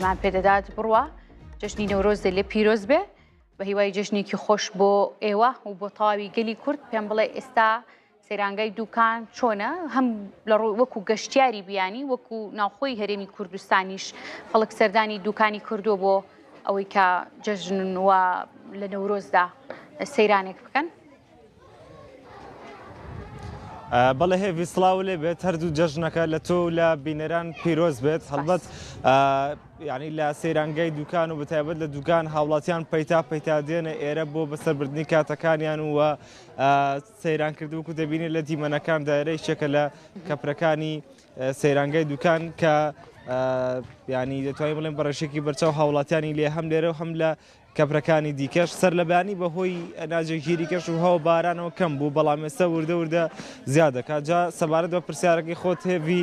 من پێدەدات بڕوە جژنی نەورۆز لێ پیرۆز بێ بە هیوای جژنێکی خۆش بۆ ئێوە و بۆ تەواوی گەلی کورد پێم بڵێ ئێستا سەیرانگەی دوکان چۆنە هەم لە ڕووی وەکو گەشتیاری بیانی وەکو ناوخۆی هەرێمی کوردستانیش خەڵک سەردانی دوکانی کردووە بۆ ئەوەی کە جژن وە لە نەورۆزدا سەیرانێک بکەن. بەڵێ هێوی سڵاو لێ بێت هەردوو جەژنەکە لە تۆ لە بینەران پیرۆز بێت هەڵبەت یعنی لە سەیرانگەی دوکان و بەتایبەت لە دوکان هاوڵاتیان پەیتا دێنە ئێرە بۆ بەسەربردنی کاتەکانیان و سەیرانکردو و دەبینێت لە دیمەنەکان دایرەی شێکە لە کەپرەکانی سەیرانگەی دوکان کە ینی دەتوانین بڵێن بەڕێشێکی بەرچاو هاوڵاتیانی لێ هەم لێرە و هەم لە کەپرەکانی دیکەش سەر لەبانی بەهۆی ناجێگیری کەش و هەوا بارانەوە کەم بوو بەڵام ئێستا وردە زیاد دەکات جا سەبارەت بە پرسیارەکەی خۆت هێوی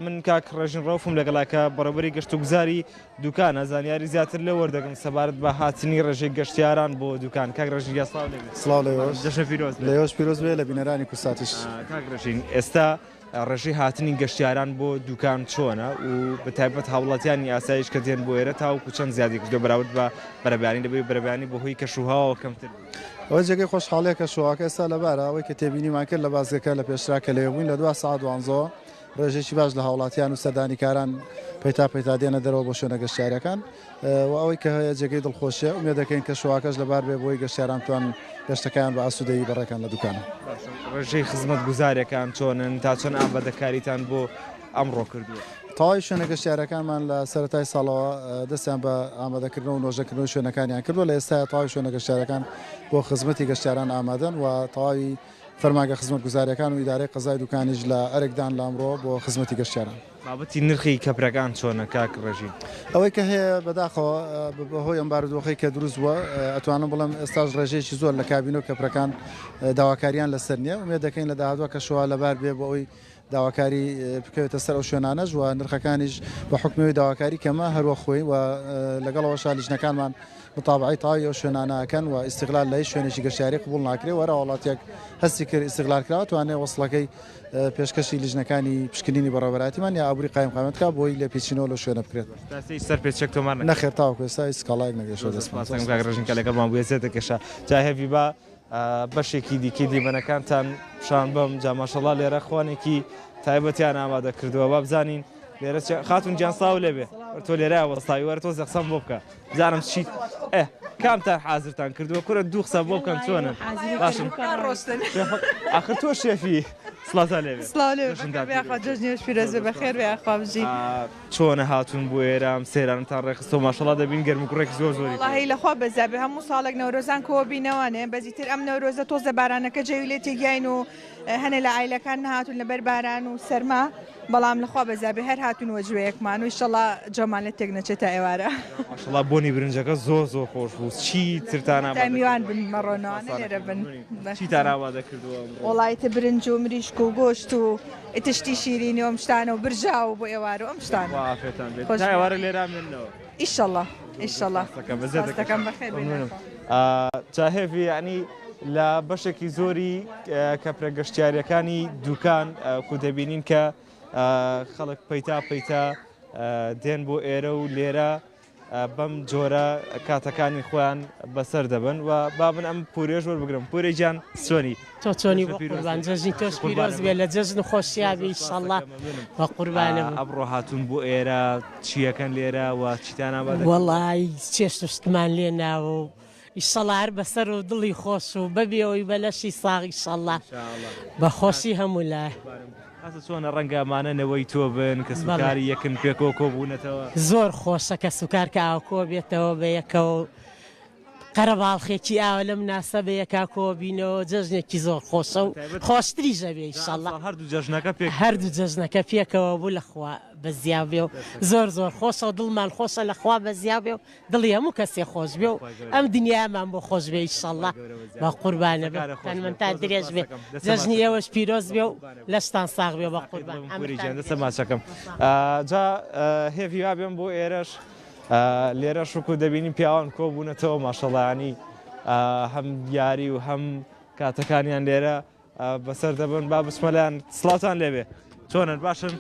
من کاک ڕێژن ڕەوفم لەگەڵاکە بەڕێوەبەری گەشت و گوزاری دوکانە زانیاری زیاتر لێ وەردەگرن سەبارەت بە هاتنی ڕێژەی گەشتیاران بۆ دوکان کاک ڕێژن سڵاو لێبێت. سڵاو لێوەش جەشن پیرۆز لێوەش پیرۆز بێ لە بینەرانی کوردستانیش. کاک ڕێژین ئێستا ڕێژەی هاتنی گەشتیاران بۆ دوکان چۆنە و بەتایبەت هاوڵاتیانی ئاسایش کە دێن بۆ ئێرە تاوەکو چەند زیادی کردو بەراورد بە بەرەبیانی دەبێت بەرەبیانی بەهۆی کەشوهاوە کەمتر. ئەوە جێگەی خۆشحاڵەیە کە شوواکە ئێستا لەبارە ئەوەی کە تێبینیمان کرد لە بازگەکە لە پێشرا کە لێبووین لە 2 ساعت 12 ڕێژێکی باش لە هاوڵاتیان و سەردانیکاران پەیتا دێنە دەرەوە بۆ شوێنە گەشتیارەکان و ئەوەی کە هەیە جێگەی دڵخۆشیە ومێ دەکەین کە شوواکەش لەبار بێ بۆی گەشتیاران توان گەشتەکان بە ئاسوودەیی بەڕێکان لە دوکانە. ڕێژەی خزمەت گوزاریەکان چۆنن تا چۆن ئامادەکاریتان بۆ ئەمڕۆ کردووە؟ تەواوی شوێنە گەشتیارەکانمان لە سەرەتای ساڵەوە دەستیان بە ئامادەکردنەوە و نۆژەکردنەوە شوێنەکانیان کردووە لە ئێستا تەواوی شوێنە گەشتیارەکان بۆ خزمەتی گەشتیاران ئامادەن و تەواوی فەرمانگە خزمەت گوزاریەکان و ئیدارەی قەزای دوکانیش لە ئەرێکدان لە ئەمڕۆ بۆ خزمەتی گەشتیاران. بابەتی نرخی کەپرەکان چۆنە کاک ڕێژین؟ ئەوەی کە هەیە بەداخەوە بەهۆی ئەم بارودۆخەی کە دروست بووە ئەتوانم بڵم ئێستاش ڕێژەیەکی زۆر لە کابینە و کەپرەکان داواکاریان لەسەر نییە ومێ دەکەین لە داهاتوە کە شووا لەبار بێ بۆ ئەوی داواکاری بکەوێتە سەر ئەو شوێنانەش و نرخەکانیش بە حکمەوەی داواکاری کەمە هەروە خۆی و لەگەڵەوە شالیژنەکانمان مطابعی تاوی ئەو شوێنانەکەن و ئیستیغلال لای شوێنێکی گەشتیاری قبول ناکرێت وەرە وڵاتێک هەستی کرد ئیستیغلال کراوە توانێت وەسڵەکەی پێشکەشی لیژنەکانی پشکنینی بەڕێوەبەراتیمان یا ئابووری قایمقامەتکە بۆی لێ پێچینەوە لە شوێنە بکرێت. سەر پێچێک تۆمان نەخێر تاوەکو ئێستا سکاڵایەک نەگەشتووە دەستمان کاک ڕێژین کە لەگەڵمان بووە زێتەکەشە جا هێوی بە بەشێکی دیکەی دیمەنەکانتان شان بەم جا ماشەڵڵا لێرە خوانێکی تایبەتیان ئامادە کردووە با بزانین لێرە خاتون گیان سڵاو لێبێ تۆ لێرە وەستاوی وەرە تۆ زەقسەم بۆ بکە بزانم چیت کامتان حازرتان کردووە کورە دوو قسە بۆ بکەن چۆنە باشم ئاخر تۆ شێفی سڵاتا لێبێ جژنیش پیرۆز بێ بەخێر بێ ئاخوابژی چۆنە هاتون بۆ ئێرام سەیرانتان ڕێخستەوە ماشەڵڵا دەبین گەرم و کوڕێکی زۆر زۆری وڵاهی لەخوا بەزابێ هەموو ساڵێک نەورۆزان کۆوە بینەوانێ بەزیتر ئەم نەورۆزە تۆزە بارانەکە جەوی لێ تێگەین و هەنێ لە عیلەکان نهاتون لەبەر باران و سەرما بەڵام لەخوا بەزابێ هەر هاتون وەجوەیەکمان و ئیشەڵڵا جەمال لە تێک نەچێتە ئێوارە ماشەڵڵا بۆنی برنجەکە زۆر خۆش بوو چی ترتان میوان بن مەڕۆنەوانە لێرە بن چیتان ئامادە کردووە وڵایتە برنج و مریشک و گۆشت و تشتی شیرینی ئەم شتانە و برژاو بۆ ئێوارە ئەم شتانە ئێوارە لێرا منەوە ئیشەڵڵا ئیشەڵڵاستەکەم بەخێر جا هێوی ینی لە بەشێکی زۆری کەپرە گەشتیاریەکانی دوکان کو دەبینین کە خەڵک پەیتا دێن بۆ ئێرە و لێرە بەم جۆرە کاتەکانی خۆیان بەسەر دەبن و بابن ئەم پورێژ وەربگرم پورێ گیان سۆنی تۆ چۆنی بۆ قوربان جەژنی تۆش پیرۆز بێ لە جەژن و خۆشیابی ئیشەڵڵا بە قوربانە ئەبڕۆ هاتوون بۆ ئێرە چیەکەن لێرە و چیتان ئامادە وەڵی چێشتمان لێ ناوە و ئیشەڵڵا هەر بەسەر و دڵی خۆش و بەبێەوەی بەلەشی ساغ ئیشەڵڵا بە خۆشی هەموو لای چۆنە ڕەنگەمانەنەوەی تۆ بن کە سوکاری یەکن پێکەوە کۆبوونەتەوە زۆر خۆشە کە سوکار کە ئاوکۆ بێتەوە بە یەکەوە قەرەباڵخێکی ئاوە لە مناسە بە یەکا کۆبینەوە جەژنێکی زۆر خۆشە و خۆشتری ژەبێ ئیشەڵڵا هەردوو جەژنەکە پێکەوە بوو لەخوا بەزیا بێ و زۆر خۆشە و دڵمان خۆشە لەخوا بەزیا بێ و دڵی هەموو کەسێ خۆش بێ و ئەم دنیامان بۆ خۆش بێ ئیشەڵڵا بە قوربانە بێتەنمەتا درێژ بێ جەژنی ئێوەش پیرۆز بێ و لەشتان ساغ بێ بە قوربان دەسە ماچەکەم جا هێوی وا بێم بۆ ئێرەش لێرە شوکو دەبینی پیاوان کۆبوونەتەوە ماشەڵڵانی هەم یاری و هەم کاتەکانیان لێرە بەسەر دەبن با بچمەلیان سڵاتان لێبێ چۆنن باشن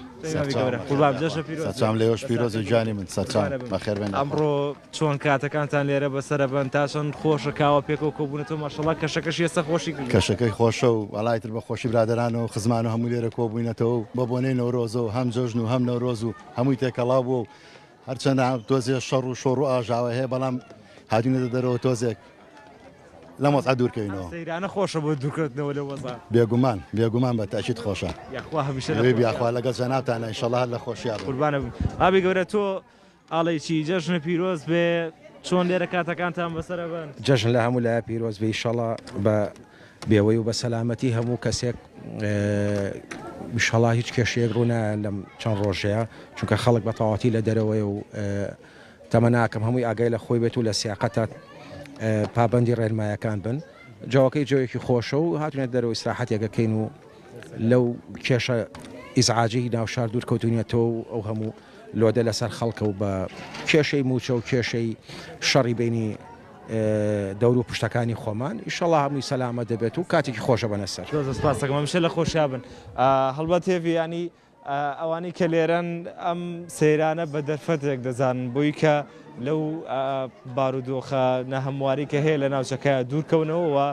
قوربان جەژنە پیرۆز سەرچام لێوەش پیرۆز و جوانی من سەرچام بەخێر بێن. ئەمڕۆ چۆن کاتەکانتان لێرە بەسرە بن تا چەند خۆشە کاوە پێکەوە کۆبوونەوە ماشەڵڵا کەشەکەش ئێستا خۆشی کرد کەشەکەی خۆشە و وەڵایتر بە خۆشی برادرانەوە خزمان و هەموو لێرە کۆبووینەتەوە بە بۆنەی نەورۆزە و هەم جۆژن و هەم نەورۆز و هەمووی تێکەڵاو بوو و هەرچەند تۆزێ شەڕ و شۆڕ و ئاژاوە هەیە بەڵام هاتوونەتە دەرەوە تۆزێک لە مۆزع دوورکەوینەوە. سەیرانە خۆشە بۆ دوورکردنەوە لە وەزار بێگومان بە تاکید خۆشە یاخوا هەمیشە بیاخوا لەگەڵ جەنابتانە ئینشەڵڵا لە خۆشییان قوربانە ئابی گەورە تۆ ئاڵێکی جەژنە پیرۆز بێ چۆن لێرە کاتەکانتان بەسرە بن جەژن لە هەموو لای پیرۆز بێ ئینشەڵڵا بە بێوەی و بە سەلامەتی هەموو کەسێک ئینشەڵڵا هیچ کێشەیەک ڕوونە لەم چەند ڕۆژەیە چونکە خەڵک بە تەواوەتی لە دەرەوەی و تەمە ناکەم هەمووی ئاگای لە خۆی بێت و لە سیاقەتات پابندی ڕێنمایەکان بن جاوەکەی جۆیەکی خۆشە و هاتوونێت دەرەوە ئیسراحەتێکەکەین و لەو کێشە ئیزعاجی ناو شار دوورکەوتونیێتەوە و ئەو هەموو لۆدە لەسەر خەڵکە و بە کێشەی موچە و کێشەی شەڕی بینی دەور و پشتەکانی خۆمان ئینشەڵڵا هەمووی سەلامە دەبێت و کاتێکی خۆشە بەنەسەر. سپاسەکەم هەمیشە لە خۆشیا بن هەڵبەت هێوی ینی ئەوانەی کە لێرەن ئەم سەیرانە بە دەرفەتێک دەزانن بۆی کە لەو بارودۆخە نەهەمواری کە هەیە لە ناوچەکە دوورکەونەوە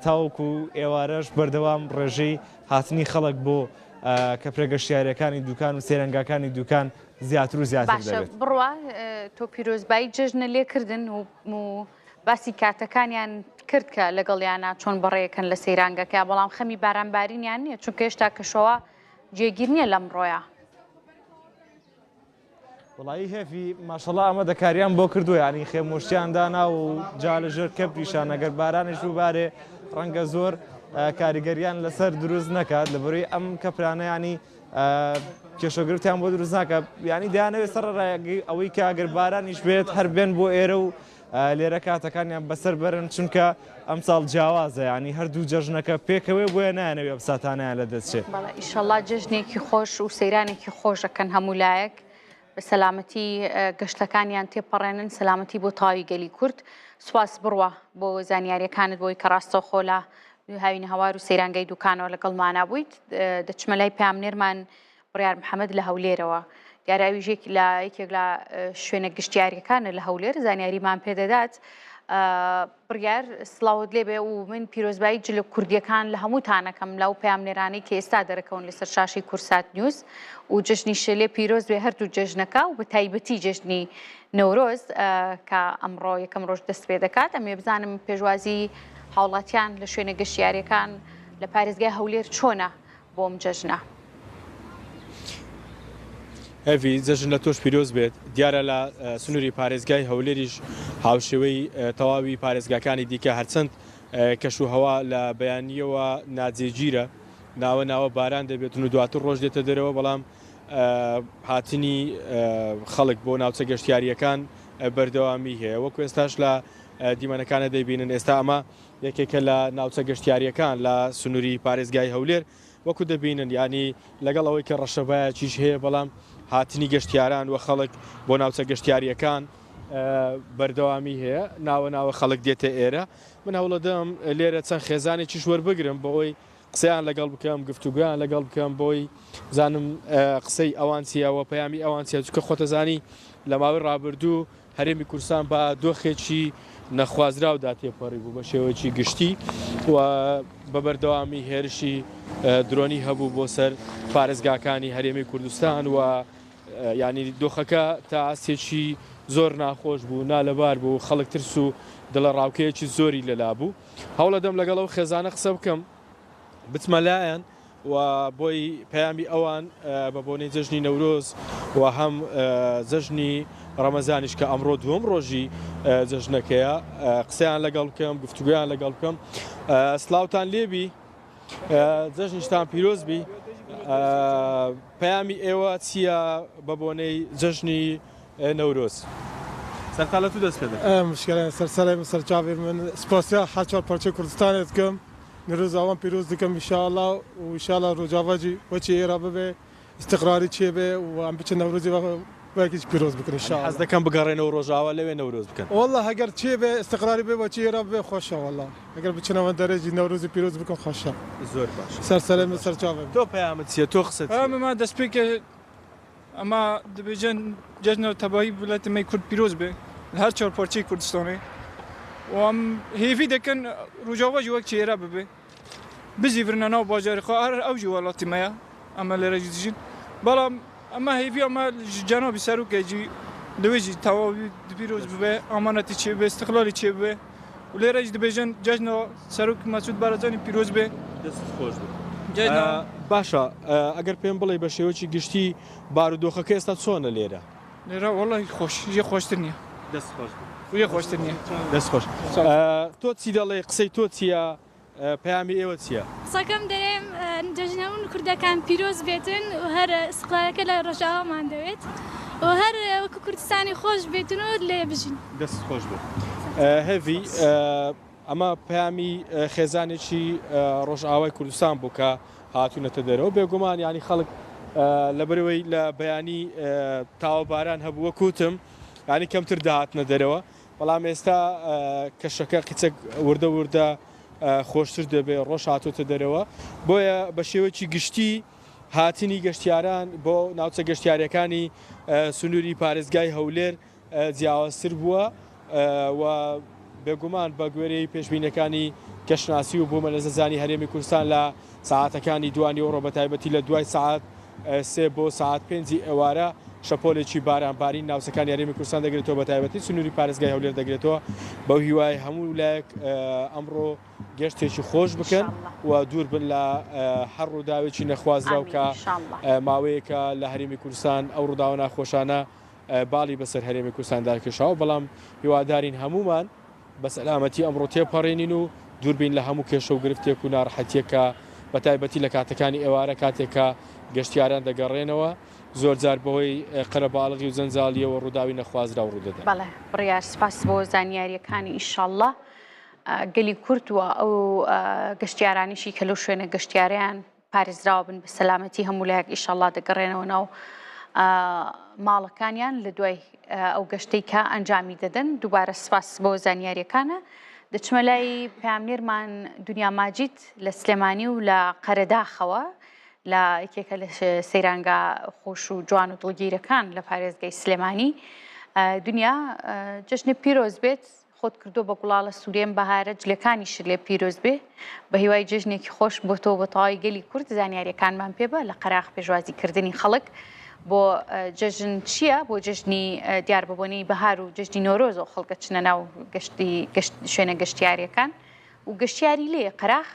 تاوەکو ئێوارەش بەردەوام ڕێژەی هاتنی خەڵک بۆ کە پرێگەشتیاریەکانی دوکان و سێرەنگاکانی دوکان زیاتر و زیاتر دەبێت. بڕوا تۆ پیرۆزبایی جەژنە لێکردن و باسی کاتەکانیان کرد کە لەگەڵیانە چۆن بەڕێیەکەن لە سەیرانگەکە بەڵام خەمی بارانبارینیان نییە چونکە هێشتا کەشەوە جێگیر نییە لەمڕۆیە. وڵایی هێفی ماشەڵڵا ئەمە دەکاریان بۆ کردووە ینی خێمۆشتیان دانا و جا لە ژێر کەپریشان ئەگەر بارانش بووبارێ ڕەنگە زۆر کاریگەریان لەسەر دروست نەکات لەبەرەوەی ئەم کەپرانەیانی کێشەگرتیان بۆ دروست ناکە ینی دایانەوێت سەر ئەوەی کە ئەگەر بارانیش بێت هەر بێن بۆ ئێرە و لێرە کاتەکانیان بەسەر بەرن چونکە ئەم ساڵ جیاوازە ینی هەردوو جەژنەکە پێکەوەی بۆیە نایەنەوێ ساتانیان لە دەستچێت. ئینشەڵڵا جەژنێکی خۆش و سەیرانێکی خۆشەکەن هەموو لایەک بە سەلامەتی گەشتەکانیان تێپەڕێنن سەلامەتی بۆ تاوی گەلی کورد. سوپاس بڕوە بۆ زانیاریەکانت بۆی کە ڕاستەوخۆ لە هاوینە هەوار و سەیرانگەی دوکانەوە لەگەڵمانە بوویت. دەچمە لای پامنێرمان بڕیار محەممەد لە هەولێرەوە دیاراویژێکی لە یەکێک لە شوێنە گشتیاریەکانە لە هەولێر زانیاریمان پێدەدات. بڕیار سڵاوت لێبێ و من پیرۆزبایی جلە کوردیەکان لە هەمووتانەکەم لەو پامنێرانەی کە ئێستا دەرەکەون لەسەر شاشی کورسات نیوز و جژنی شەلێ پیرۆز بێ هەردوو جەژنەکە و بە تایبەتی جژنی نەورۆز کە ئەمڕۆ یەکەم ڕۆژ دەست پێ دەکات. ئەمێ بزانم پێشوازی هاوڵاتیان لە شوێنە گەشتیاریەکان لە پارێزگای هەولێر چۆنە بۆم جەژنە. هەوی جەژن لە تۆش پیرۆز بێت دیارە لە سنووری پارێزگای هەولێریش هاوشێوەی تەواوی پارێزگاکانی دیکە هەرچەند کەش و هەوا لە بەیانیەوە ناجێگیرە ناوە باران دەبێت و دواتر ڕۆژ دێتە دەرەوە بەڵام هاتنی خەڵک بۆ ناوچە گەشتیاریەکان بەردەوامی هەیە وەکو ئێستاش لە دیمەنەکانە دەیبینن ئێستا ئەمە یەکێکە لە ناوچە گەشتیاریەکان لە سنووری پارێزگای هەولێر وەکو دەبینن ینی لەگەڵ ئەوەی کە ڕەشەبایە چیش هەیە بەڵام هاتنی گەشتیاران و خەڵک بۆ ناوچە گەشتیاریەکان بەردەوامی هەیە ناوە خەڵک دێتە ئێرە من هەوڵەدەم لێرە چەند خێزانی وەربگرم بۆی قسەیان لەگەڵ بکەم گفتوگویان لەگەڵ بکەم بۆی زانم قسەی ئەوان چیەوە پەیامی ئەوان چیە چکە خۆتەزانی لە ماوەی ڕابردوو هەرێمی کوردستان بە دۆخێکی نەخوازراودا تێپەڕی بوو بە شێوەیەکی گشتی و بە بەردەوامی هێرشی درۆنی هەبوو بۆ سەر پارێزگاکانی هەرێمی کوردستان و ینی دۆخەکە تا ئاسێکی زۆر ناخۆش بوو نالەبار بوو خەڵک ترس و دڵە ڕاوکەیەکی زۆری لەلا بوو هەوڵە دەم لەگەڵەوە خێزانە قسە بکەم بچمە لایەن و بۆی پەیامی ئەوان بە بۆنەی جەژنی نەورۆز و هەم جەژنی ڕەمەزانیش کە ئەمڕۆ دووەم ڕۆژی جەژنەکەیە قسەیان لەگەڵ بکەم گفتوگویان لەگەڵ بکەم سلااوتان لێبی جەژنیشتان پیرۆزبی پەیامی ئێوە چییە بە بۆنەی جەژنی نەورۆز سەرقالە تو دەست پێدە مشکلە سەرسەرای سەرچاوی من سپاسیا هەچوار پارچە کوردستانێت دکەم نەورۆز ئەوان پیرۆز دکەم ئینشاءالله و ئینشاءالله ڕۆژاواجی وەچی ئێرە ببێ استقراری چێ بێ و ئەم بچە نەورۆزی باقیش پیرۆز بکەن انشاءالله. حەز دەکەم بگەڕێنەوە ڕۆژاوا لەوێ نەورۆز بکەن. والله هەگەر چێ بێ استقراری بێ بە چێرا بێ خۆشە والله ئەگەر بچنەوە دەرەجی نەورۆزی پیرۆز بکەن خۆشە. زۆر باش. سەرسەلامە سەرچاوێ. تۆ پەیامت چییە؟ تۆ قسەت چییە؟ ئەمە دەستپێکە ئەمە دەبێژن جەژنەوە تەباهی وڵاتەمەی کورد پیرۆز بێ لە هەر چوار پارچەی کوردستانی و ئەم هێوی دەکەن ڕووجاواژی وەک چێرا ببێ بزیڤرنە ناو باژارێ خۆ هەر ئەوژی وڵاتیمەیە ئەمە لێرە دژین بەڵام ئەمە هێوی ئەمە جەنابی سەرۆکێکی لەوێژی تەواوی پیرۆز ببێ ئامانەتی چێ بێ استقلالی چێ بێ و لێرەش دەبێژن جەژنەوە سەرۆک مەسعود بارزانی پیرۆز بێ دەست خۆش بێ. باشە ئەگەر پێم بڵێ بە شێوەیەکی گشتی بارودۆخەکە ئێستا چۆنە لێرە؟ لێرە وەڵی خۆش یە خۆشتر نییە دەست خۆش یە خۆشتر نییە دەست خۆش. تۆ چی دەڵێ قسەی تۆ چییە؟ پەیامی ئێوە چییە؟ قسەکەم دەرێم جەژنەون کوردەکان پیرۆز بێتن و هەر سقلارەکە لە ڕۆژاوامان دەوێت و هەر وەکو کوردستانی خۆش بێتن و لێ بژین. دەست خۆش بێت. هێوی ئەمە پەیامی خێزانێکی ڕۆژئاوای کوردستان بوو کە هاتوونەتە دەرەوە بێگومان ینی خەڵک لەبەرەوەی لە بەیانی تاوەباران هەبووە کوتم ینی کەمتر داهاتنە دەرەوە بەڵام ئێستا کەشەکە قیچەک وردە وردە خۆشتر دەبێ ڕۆژ هاتوۆتە دەرەوە بۆیە بە شێوەیەکی گشتی هاتنی گەشتیاران بۆ ناوچە گەشتیاریەکانی سنووری پارێزگای هەولێر جیاوازتر بووە و بێگومان بە گوێرەی پێشبینەکانی کەشناسی و بۆ مەلەزەزانی هەرێمی کوردستان لە ساعاتەکانی دوانی ئەوڕۆ بە تایبەتی لە دوای ساعات 3 بۆ ساعت 5 ئێوارە شەپۆلێکی بارانباری ناوچەکانی هەرێمی کوردستان دەگرێتەوە بە تایبەتی سنووری پارێزگای هەولێر دەگرێتەوە بەو هیوای هەموو لایەک ئەمڕۆ گەشتێکی خۆش بکەن و دوور بن لە هەر ڕووداوێکی نەخوازرا و کە ماوەیەکە لە هەرێمی کوردستان ئەو ڕووداوە ناخۆشانە باڵی بەسەر هەرێمی کوردستاندا کێشاوە بەڵام هیوادارین هەمومان بە سەلامەتی ئەمڕۆ تێپەڕێنین و دووربین لە هەموو کێشە و گرفتێک و ناڕەحەتیەکە بە تایبەتی لە کاتەکانی ئێوارە کاتێکە گەشتیاران دەگەڕێنەوە زۆر جار بەهۆی قەرەباڵغی و زەنجاڵیەوە ڕووداوی نەخوازرا و ڕوودەدا. بەڵێ بڕیار سپاس بۆ زانیاریەکانی ئینشاءڵڵا گەلی کورتووە ئەو گەشتیارانیشی کە لەو شوێنە گەشتیاریان پارێزراوە بن بە سەلامەتی هەموو لایەک ئینشاءڵڵا دەگەڕێنەوە ناو ماڵەکانیان لە دوای ئەو گەشتەی کە ئەنجامی دەدەن. دووبارە سپاس بۆ زانیاریەکانە. دەچمە لای پامنێرمان دنیا ماجید لە سلێمانی و لە قەرەداخەوە لە یەکێکە لە سەیرانگا خۆش و جوان و دڵگیرەکان لە پارێزگای سلێمانی. دنیا جەژنی پیرۆز بێت خۆت کردو بە گوڵاڵە سوورێن بەهارە جلەکانیش لێ پیرۆز بێ بە هیوای جژنێکی خۆش بۆ تۆ بە تەواوی گەلی کورد زانیاریەکانمان پێ بە لە قەراغ پێشوازیکردنی خەڵک بۆ جەژن چییە بۆ جژنی دیارببوونی بەهار و جژنی نۆرۆز و خەڵکە چنە ناو شوێنە گەشتیاریەکان و گەشتیاری لێ قەراغ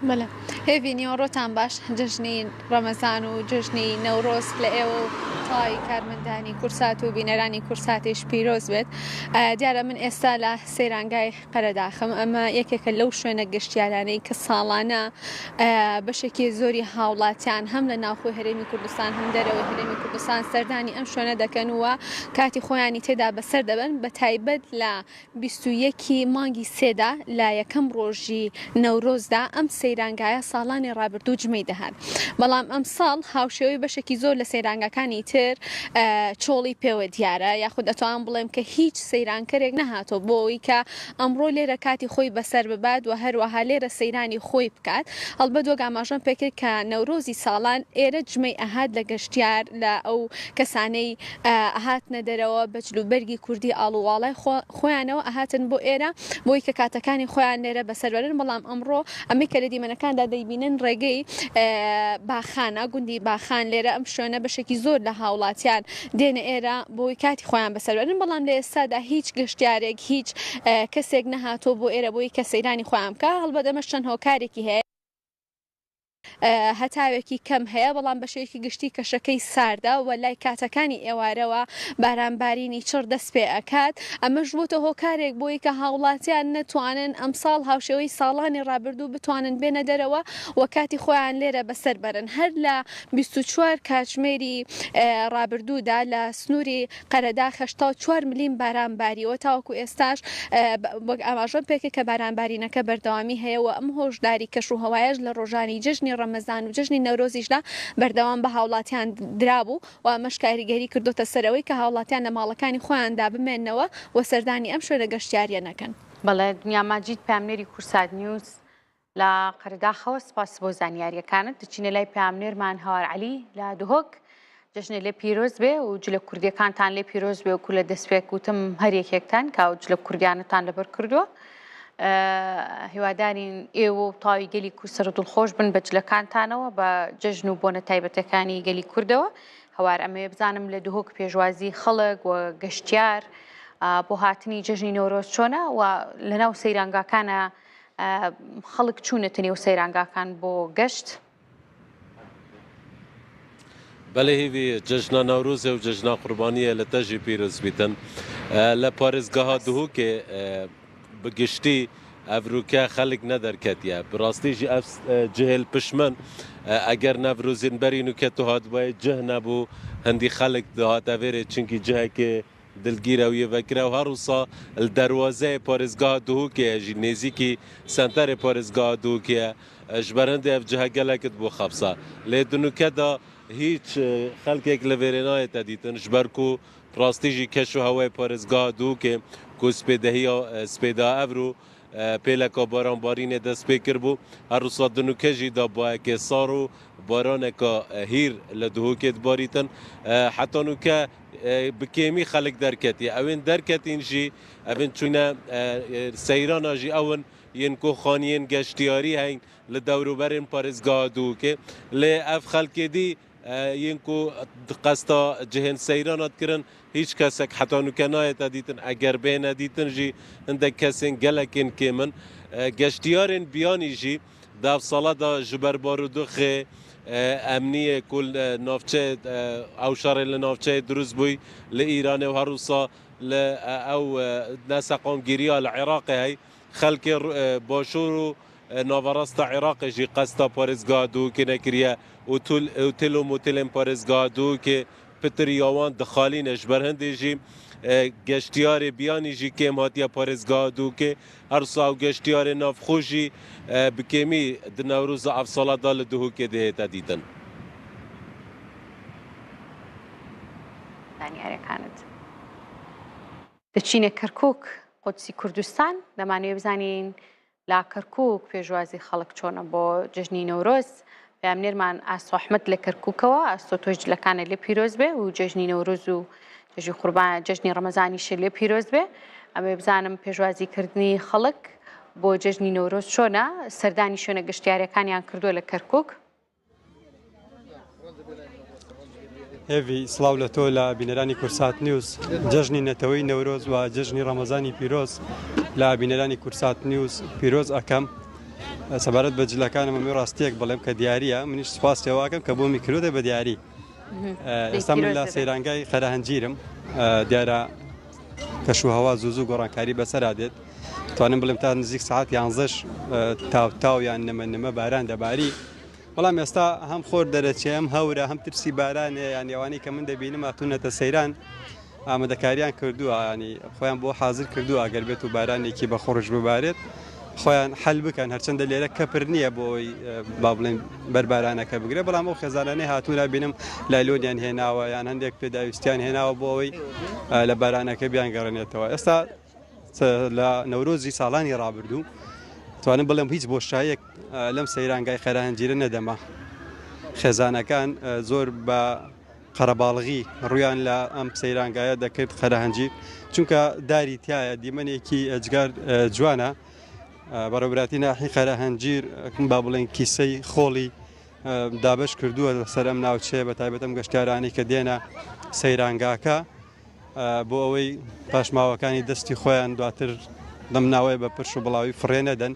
بەڵێ هێوی نیوەڕۆتان باش جژنی ڕەمەزان و جژنی نەورۆز لە ئێوە تای کارمەندانی کورسات و بینەرانی کورساتیش پیرۆز بێت. دیارە من ئێستا لە سەیرانگای قەرەداخم ئەمە یەکێکە لەو شوێنە گەشتیارانەی کە ساڵانە بەشێکی زۆری هاوڵاتیان هەم لە ناوخۆی هەرێمی کوردستان هەم دەرەوەی هەرێمی کوردستان سەردانی ئەم شوێنە دەکەن وە کاتی خۆیانی تێدا بەسەر دەبن بە تایبەت لە 21 مانگی سێدا لە یەکەم ڕۆژی نەورۆزدا ئەم سەیرانگایە ساڵانی ڕابردوو جمەی دەهات. بەڵام ئەم ساڵ هاوشێوەی بەشێکی زۆر لە سەیرانگاکانی تر چۆڵی پێوە دیارە یاخود دەتوان بڵێم کە هیچ سەیرانکەرێک نەهاتۆ بۆ ئەوەی کە ئەمڕۆ لێرە کاتی خۆی بەسەر ببات و هەروەها لێرە سەیرانی خۆی بکات. هەڵبەت وەک ئاماژەم پێکرد کە نەورۆزی ساڵان ئێرە جمەی ئەهات لە گەشتیار لە ئەو کەسانەی ئەهاتنە دەرەوە بەجلوبەرگی کوردی ئاڵوواڵای خۆیانەوە ئەهاتن بۆ ئێرە بۆی کە کاتەکانی خۆیان لێرە بەسەربەرن. بەڵام ئەمڕۆ ئەمەی کە لە دیمەنەکاندا دەیبینن ڕێگەی باخانە گوندی باخان لێرە ئەم شوێنە بەشێکی زۆر لە هاوڵاتیان دێنە ئێرە بۆی کاتی خۆیان بەسەربەرن. بەڵام لە ئێستادا هیچ گەشتیارێک هیچ کەسێک نەهاتۆ بۆ ئێرە بۆی کە سەیرانی خۆیان بکە. هەڵبەت ئەمە چەند هۆکارێکی هەیە هەتاوێکی کەم هەیە بەڵام بەشەیەکی گشتی کەشەکەی ساردا و لای کاتەکانی ئێوارەوە بارانبارینی چڕ دەست پێ ئەکات ئەمەش بووتە هۆکارێک بۆی کە هاوڵاتیان نەتوانن ئەمساڵ هاوشێوەی ساڵانی ڕابردوو بتوانن بێنە دەرەوە و کاتی خۆیان لێرە بەسەر بەرن هەر لە 24 کاتژمێری ڕابردوودا لە سنووری قەرەدا 84 ملیم بارانباریەوە تاوەکو ئێستاش ئاماژەم پێکە کە بارانبارینەکە بەردەوامی هەیە و ئەم هۆشداری کەش و هەوایەش لە ڕۆژانی جژنی ڕەمەزان و جژنی نەورۆزیشدا بەردەوام بە هاوڵاتیان درابوو و ئەمەش کاریگەری کردوتە سەرەوەی کە هاوڵاتیان لە ماڵەکانی خۆیاندا بمێننەوە و سەردانی ئەم شوێنە گەشتیاریە نەکەن. بەڵێ دنیا ماجید پامنێری کورسات نیوز لە قەرداخەوە سپاس بۆ زانیاریەکانت دچینە لای پامنێرمان هەوار عەلی لە دهۆک جژنێ لێ پیرۆز بێ و جلە کوردیەکانتان لێ پیرۆز بێ و کو لە دەستپێک وتم هەرێکێکتان کاو جلە کوردیانتان لەبەر کردووە هیوادارین ئێوە و تاوی گەلی کورسەر دڵخۆش بن بە جلەکانتانەوە بە جژن و بۆنە تایبەتەکانی گەلی کوردەوە هەوار ئەمێ بزانم لە دهۆک پێشوازی خەڵک و گەشتیار بۆ هاتنی جژنی نەورۆز چۆنە و لەناو سەیرانگاکانە خەڵک چوونەتە نێو سەیرانگاکان بۆ گەشت بله هیوی جشنا نوروز و جشنا قربانیه لتجی پیروز بیتن لپارزگاه دهو که بگشتی افروکه خلق ندر کتیه براستی جی اف جهل پشمن اگر نوروزین برینو که تو هات باید جه نبو هندی خلق دهات اوره چونکی جه که دلگیره و یه وکره و هر روزا دروازه پارزگاه دهو که جی نزیکی سنتر پارزگاه دهو که جبرنده اف جه گلکت بو خبصه لیدنو که دا هیچ خلقێک لە وێرێنایەتە دیتن ژبەرکو ڕاستیژی کەش و هەوای پارێزگا دوو کێ کو سپێدەهیە سپێدا ئەڤر و پێلەکە بارانبارینێ دەست پێ کرد بوو هەروسا دنوکەژی دا باەکێ ساڕ و بارانێکە هیر لە دوهۆکێت باریتن حتانوکە بکێمی خەلک دەرکەتی ئەوێن دەرکەتین ژی ئەڤن چوونە سەیرانە ژی ئەون یەن کۆخانیên گەشتیاری هەین لە دەوروبەرên پارێزگا دووکێ لێ ئەف خەلکێدی یەنکو قەستا cihên seyranat kirin hiç kesek hetanûke nayete dîtin eger bêne dîtin jî hindek kesên gelekên kêmin geştiyarên biyanî jî dev sala da ji ber barûdixê emniyê ku navçe ewşarê li navçeyê durust bûy li Îranê û herûsa li ew neseqamgiriya li Iraqê hey xelkê başûr û ناوەڕاستە عێراقی ژی قەستا پارێزگا دووکێ نەکریە و تل و مۆتێلên پارێزگا دووکێ پتریاوان دخالینە ji ber hindê jî geştiyarê biyanî jî kêm hatiye parêzga دووکێ hersa ew geştiyarê navxwe jî bi kêmî di newroza evsala da li duhokê dihête dîtin. زانیاریەکانت دەچینە کەرکووک قودسی کوردستان دەمانوێت بزانین لا کەرکووک پێشوازی خەڵک چۆنە بۆ جژنی نەورۆز پامنێرمان ئاسۆ ئەحمەد لە کەرکووکەوە ئاستۆ تۆش جلەکانە لێ پیرۆز بێ و جژنی نەورۆز و جژی قوربان جژنی ڕەمەزانیش لێ پیرۆز بێ ئەمێ بزانم پێشوازیکردنی خەڵک بۆ جژنی نەورۆز چۆنە سەردانی شوێنە گەشتیاریەکانیان کردووە لە کەرکووک هێوی سڵاو لە تۆ لە بینەرانی کورسات نیوز جژنی نەتەوەی نەورۆز و جژنی ڕەمەزانی پیرۆز لە بینەرانی کورسات نیوز پیرۆز ئەەکەم سەبارەت بە جلەکانم ئەمێ ڕاستیەک بەڵێم کە دیارە منیش سپاس تێواکەم کە بۆ میکرۆدە بە دیاری ئێستا من لە سەیرانگای خەرهەنجیرم دیارە کەشوهەوا زوو گۆڕانکاری بەسەرا دێت توانم بڵێم تا نزیک ساعت 11 تاویان نەمە باران دەباری بەڵام ئێستا هەم خۆر دەرەچێ هەم هەورە هەم ترسی بارانێ یانیوانی کە من دەبینم هاتوونەتە سەیران ئامادەکاریان کردووە ینی خۆیان بۆ حاضر کردووە ئەگەر بێت و بارانێکی بە خۆڕش ببارێت خۆیان حل بکەن هەرچەندە لێرە کەپر نییە بۆی با بڵێن بەربارانەکە بگرێت بەڵام ئەو خێزانانەی هاتوونە بینم لایلۆنیان هێناوە یان هەندێک پێداویستیان هێناوە بۆ ئەوەی لە بارانەکە بیان گەڕێنێتەوە ئێستا لە نەورۆزی ساڵانی ڕابردوو توانم بڵێم هیچ بۆشایەک لەم سەیرانگای خەرهەنجیرە نەدەما خێزانەکان زۆر بە قەرەباڵغی ڕویان لە ئەم سەیرانگایە دەکرد خەرهەنجیر چونکە داری تایە دیمەنێکی ئەجگار جوانە بەڕێوەبراتی ناحی خەرهەنجیر با بڵێن کیسەی خۆڵی دابش کردووە لەسەر ئەم ناوچێ بە تایبەت ئەم گەشتیارانی کە دێنە سەیرانگاکە بۆ ئەوەی پاشماوەکانی دەستی خۆیان دواتر دەم ناوەیە بە پرش و بڵاوی فڕێ نەدەن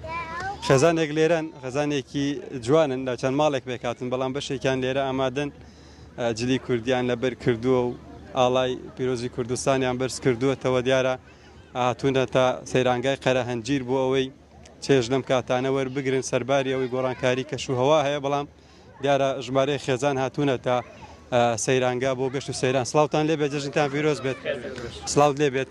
خێزانێک لێرەن خێزانێکی جوانن لە چەند ماڵێک بێکاتن بەڵام بەشێکیان لێرە ئامادەن جلی کوردیان لەبەر کردووە و ئاڵای پیرۆزی کوردستانیان بەرز کردووەتەوە دیارە هاتوونە تا سەیرانگای قەرەهەنجیر بۆ ئەوەی چێژ لەم کاتانە وەربگرن سەرباری ئەوەی گۆڕانکاری کەشوهەوا هەیە بەڵام دیارە ژمارەی خێزان هاتوونە تا سەیرانگا بۆ گەشت و سەیران سلااوان لێبێت جژنتان پیرۆز بێت سلااو لێبێت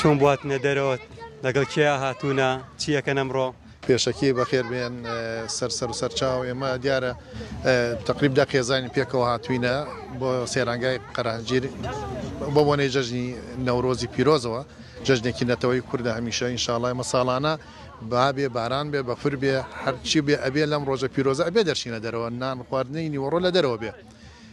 چۆن بواتنە دەرەوە لەگەڵ کیا هاتوونە چیەکەن ئەمڕۆ پێشەکی بەخێر بێن سەر و سەرچاو ئێمە دیارە تقریبدا خێزانی پێکەوە هاتوینە بۆ سێرانگای قەرانگیر بۆ بۆنەی جەژنی نەورۆزی پیرۆزەوە جەژنێکی نەتەوەی کووردە هەمیشە ئینشاڵای ئێمە ساڵانە بابێ باران بێ بەفر بێ هەرچی بێ ئەبێ لەم ڕۆژە پیرۆزە ئەبێ دەرچینە دەرەوە نان خواردنی نیوەڕۆ لە دەرەوە بێ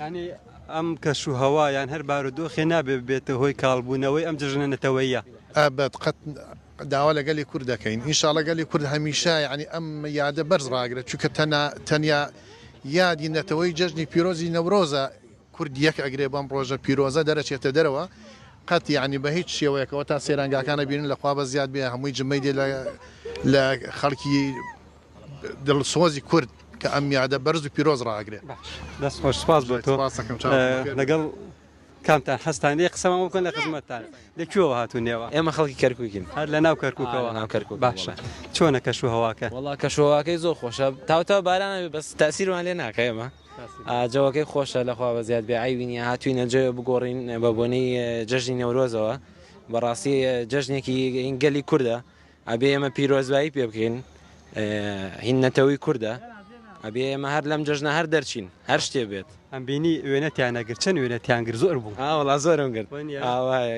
ینی ئەم کەشوهەوا یان هەر بارودۆخێ نابێ بێتە هۆی کاڵبوونەوەی ئەم جژنە نەتەوەیە ئەبەت قەت داوا لەگەلی کورد دەکەین ئینشاڵە گەلی کورد هەمیشە یعنی ئەم یادە بەرز ڕاگرێت چونکە تەنیا یادی نەتەوەی جەژنی پیرۆزی نەورۆزە کورد یەک ئەگرێ بەم ڕۆژە پیرۆزە دەرەچێتە دەرەوە قەت یعنی بە هیچ شێوەیەکەوە تا سێرانگاکانە بینن لەخوا بە زیاد بێ هەمووی جمەی دێ لە خەڵکی دڵسۆزی کورد کە ئەم یادە بەرز و پیرۆز ڕاگرێت دەست خۆش سپاس بۆ تۆ لەگەڵ کامتان هەستانی قسەمان بکەن لە خزمەتتان لەکوێوە هاتوونێەوە ئێمە خەڵکی کەرکووکین هەر لە ناو کەرکووکەوە ناو کەرکووک باشە چۆنە کەشوهەواکە وڵا کەشوهەواکەی زۆر خۆشە تاوتە بارانە بەس تاسیروان لێ ناکە ئێمە جەوەکەی خۆشە لەخوا بە زیاد بێ ئایبینی هاتوینە جێ بگۆڕین بە بۆنەی جەژنی نەورۆزەوە بەڕاستی جەژنێکی ئینگەلی کووردە ئەبێ ئێمە پیرۆزبایی پێ بکەین هین نەتەوەی کووردە ئەبێ ئێمە هەر لەم جەژنە هەر دەرچین هەر شتێ بێت ئەم بینی وێنەتیانەگر چەند وێنەتیانگر زۆر بوو وڵا زۆرم کرد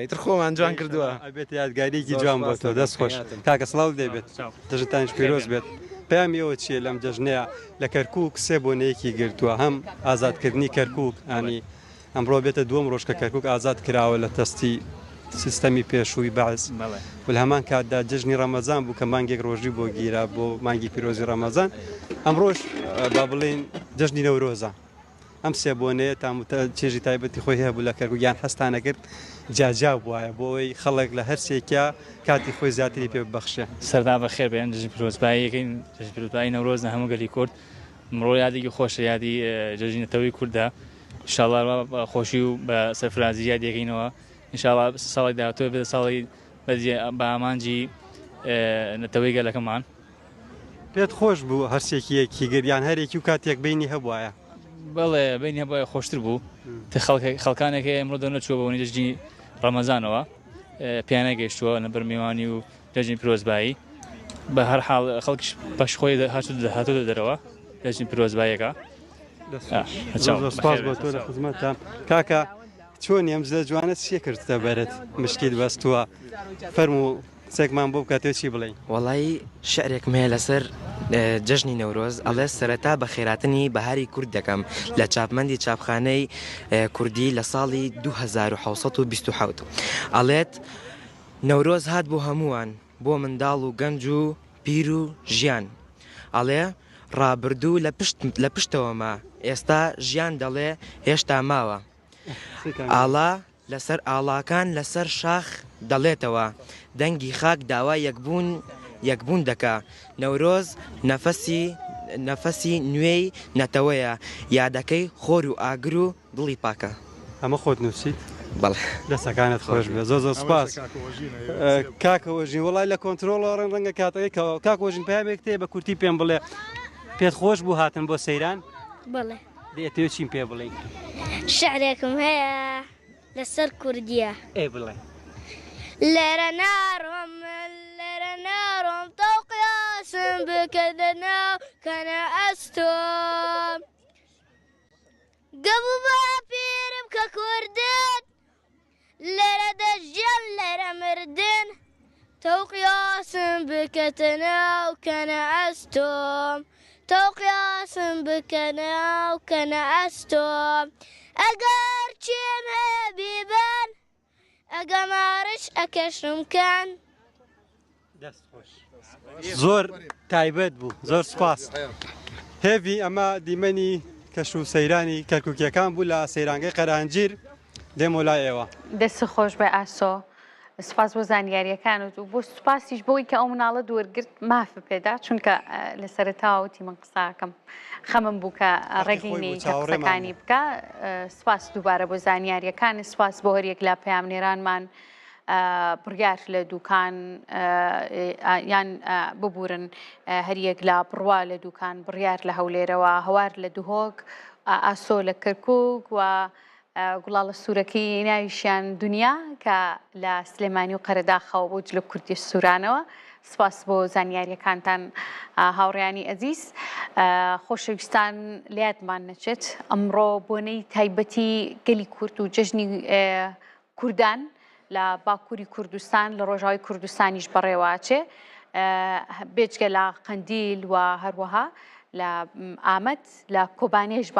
ئیتر خۆمان جوان کردووە ئەبێت یادگاریێکی جوان بۆ تۆ دەست خۆش کاکە سڵاو دەبێت دژتانش پیرۆز بێت پامیەوە چیە لەم جەژنەیە لە کەرکووک سێ بۆنەیەکی گرتووە هەم ئازادکردنی کەرکووک ئانی ئەمڕۆ بێتە دووەم ڕۆژ کە کەرکووک ئازاد کراوە لە تەستی سیستەمی پێشووی بەعز هەمان کاتدا جژنی ڕەمەزان بوو کە مانگێک ڕۆژی بۆ گیرا بۆ مانگی پیرۆزی ڕەمەزان ئەمڕۆژ با بڵێن جژنی نەورۆزە ئەم سێ بۆنەیە چێژی تایبەتی خۆی هەیە بوو لە کەرکووک یان هەستانە کرد جاجا بواە بۆەوەی خەڵک لە هەر سێکیا کاتی خۆی زیاتری پێ ببەخشێ سەردا بە خێر بێن جژنی پیرۆزباییەکەین جژنی پیرۆزبایی نەورۆزە هەموو گەلی کورد مرۆ یادێکی خۆشە یادی جژنی نەتەوەی کووردە ئینشاڵڵا خۆشی و بە سەرفرازی یادیەکەینەوە ئینشاڵڵا ساڵی داهاتوە بێت ساڵی بە ئامانجی نەتەوەی گەلەکەمان پێت خۆش بوو هەرسێکیەکی گریان هەرێکی و کاتێک بینی هەبواە بەڵێ بینی هەبواە خۆشتر بوو خەڵکانێک ئەمڕۆ دەنەچووە بە وەنی جژنی ڕەمەزانەوە پیانە گەیشتووە لە بەر میوانی و جژنی پیرۆزبایی بە هەر حاڵ خەڵکیش بەش خۆی هاتووە دەرەوە جژنی پیرۆزباییەکە سپاس بۆ تۆ لە خزمەتتان کاکە چۆن ئەم جلە جوانە چیە کردتە بەرت مشکیل بەستووە فەرموو سێکمان بۆ بکاتێ چی بڵێن وەڵی شعرێکم هەیە لەسەر جژنی نەورۆز ئەڵێ سەرەتا بە خێراتنی بەهاری کورد دەکەم لە چاپمەندی چاپخانەی کوردی لە ساڵی 1920 ئەڵێت نەورۆز هات بۆ هەمووان بۆ منداڵ و گەنج و پیر و ژیان ئەڵێ ڕابردوو لە پشتەوەما ئێستا ژیان دەڵێ هێشتا ماوە ئاڵا لەسەر ئاڵاکان لەسەر شاخ دەڵێتەوە دەنگی خاک داوا یەکبوون دەکا نەورۆز نەفەسی نوێی نەتەوەیە یادەکەی خۆر و ئاگر و دڵی پاکە ئەمە خۆت نووسیت بەڵێ دەستەکانت خۆش بێ زۆر سپاس کاکەوەژین وڵای لە کۆنتترۆڵ ڕەنگە کاتەکەی کاکۆژین پامێک تێ بە کورتی پێم بڵێ پێت خۆش بوو هاتن بۆ سەیران بڵێ دێتێ چیم پێ بڵێ شعرێکم هەیە لەسەر کوردیە ئێ بڵێ لێرە ناڕۆم تەو قیاسم بکەدە ناو کەنە ئەستۆم گەبوو بە پیرم کە کوردن لێرە دەژیان لێرە مردن تەو قیاسم بکەتە ناو کەنە ئەستۆم تەو قیاسم بکە ناو کەنە ئەستۆم ئەگەر چێم هەیە بیبەن ئەگە ماڕش ئەکەشم کەن زۆر تایبەت بوو زۆر سپاس هێوی ئەمە دیمەنی کەش و سەیرانی کەرکووکیەکان بوو لە سەیرانگەی قەرانگیر دێم وڵای ئێوە دەست خۆش بە ئاسۆ سپاس بۆ زانیاریەکانت و بۆ سوپاسیش بۆی کە ئەو مناڵە دووەرگرت مافە پێدا چونکە لە سەرەتاوەتی من قساکەم خەمم بوو کە ڕێگەینەی قسەکانی بکە سپاس دووبارە بۆ زانیاریەکان سپاس بۆ هەر یەک لە پەیامنێرانمان بڕیار لە دوکان یان ببورن هەر یەک لە بڕوا لە دوکان بڕیار لە هەولێرەوە هەوار لە دوهۆک ئاسۆ لە کەرکووک و گوڵاڵە سوورەکەی ناویشیان دنیا کە لە سلێمانی و قەرەداخەوە بۆ جلە کوردی سوورانەوە سپاس بۆ زانیاریەکانتان هاوڕێیانی ئەزیز خۆشەویستان لایەتمان نەچێت ئەمڕۆ بۆنەی تایبەتی گەلی کورد و جەژنی کوردان لە باکووری کوردستان لە ڕۆژاوی کوردستانیش بەڕێواچێ بێجگە لە قەندیل و هەروەها لە ئامەد لە کۆبانێژ